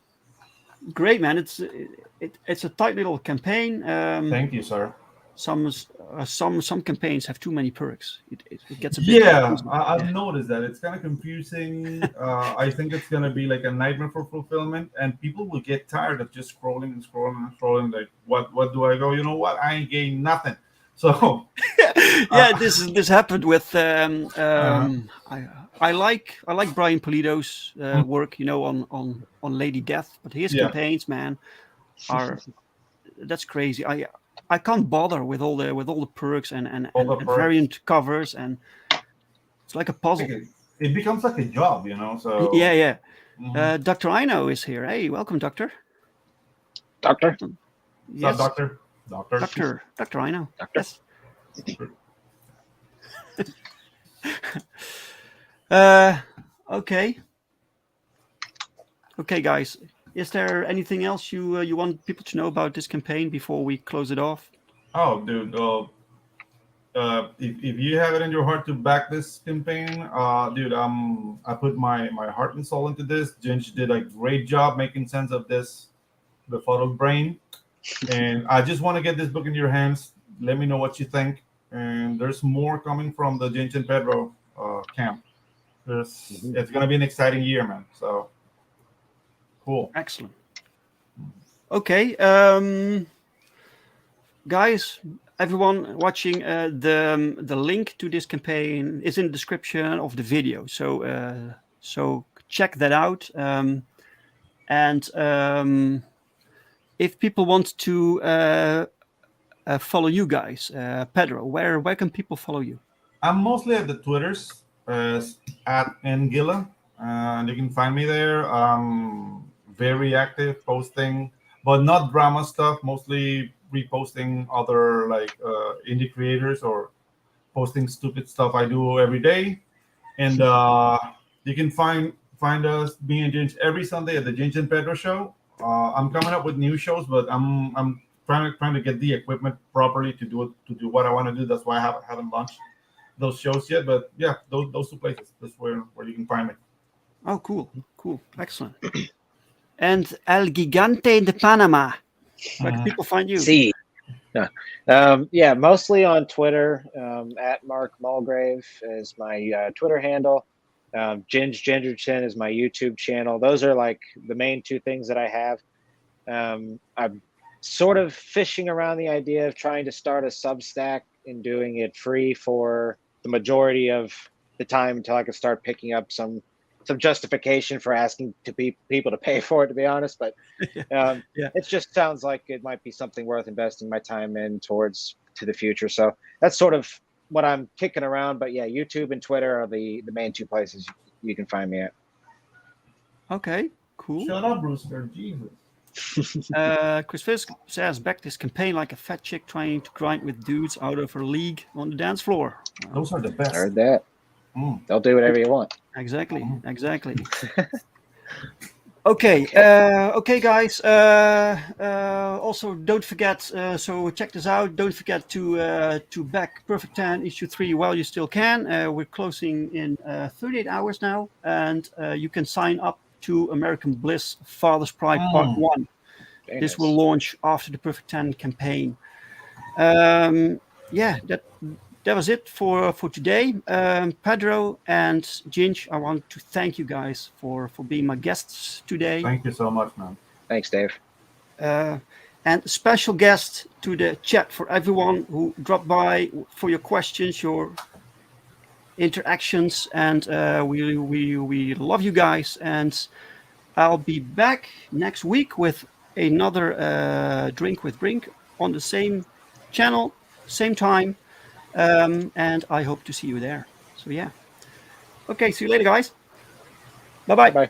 great, man. It's a tight little campaign. Thank you, sir. Some campaigns have too many perks. It gets a bit confusing. I've noticed that it's kind of confusing. I think it's gonna be like a nightmare for fulfillment, and people will get tired of just scrolling and scrolling and scrolling. Like, what do I go? You know what? I ain't getting nothing. So yeah, this happened with I like Brian Polito's work, on Lady Death, but his campaigns, man, that's crazy. I can't bother with all the perks and variant covers, and it's like a puzzle. It becomes like a job, So yeah. Dr. Ino is here. Hey, welcome, Doctor. Doctor. Yes, Doctor. Dr. Ino. Yes. Okay, guys. Is there anything else you want people to know about this campaign before we close it off? Oh, dude. If you have it in your heart to back this campaign, dude, I put my heart and soul into this. Ginge did a great job making sense of this, the photo brain, and I just want to get this book into your hands. Let me know what you think. And there's more coming from the Ginge and Pedro camp. It's going to be an exciting year, man. So cool. Excellent. Okay, guys, everyone watching, the link to this campaign is in the description of the video. So check that out. And if people want to follow you guys, Pedro, where can people follow you? I'm mostly at the Twitters at Ngilla, and you can find me there. Very active, posting, but not drama stuff. Mostly reposting other indie creators or posting stupid stuff I do every day. And you can find us, me and Ginge, every Sunday at the Ginge and Pedro show. I'm coming up with new shows, but I'm trying to get the equipment properly to do what I want to do. That's why I haven't launched those shows yet. But yeah, those 2 places. That's where you can find me. Oh, cool, excellent. And El Gigante de Panama. Where can people find you? See. Yeah, mostly on Twitter. At Mark Mulgrave is my Twitter handle. Ginge Gingerton is my YouTube channel. Those are like the main 2 things that I have. I'm sort of fishing around the idea of trying to start a Substack and doing it free for the majority of the time until I can start picking up some justification for asking people to pay for it, to be honest. But it just sounds like it might be something worth investing my time in towards to the future. So that's sort of what I'm kicking around. But yeah, YouTube and Twitter are the main 2 places you can find me at. Okay, cool. Shut up, Brewster. Jesus. Chris Fisk says, back this campaign like a fat chick trying to grind with dudes out of her league on the dance floor. Those are the best. I heard that. They'll do whatever you want. Exactly. Okay, guys. Also, don't forget. So check this out. Don't forget to back Perfect 10 issue 3 while you still can. We're closing in 38 hours now, and you can sign up to American Bliss Father's Pride Part 1. This will launch after the Perfect 10 campaign. That was it for today. Pedro and Ginge, I want to thank you guys for being my guests today. Thank you so much, man. Thanks, Dave. And special guest to the chat for everyone who dropped by for your questions, your interactions, and we love you guys. And I'll be back next week with another drink with Brink on the same channel, same time, and I hope to see you there. So yeah. Okay, see you later, guys. Bye bye. Bye.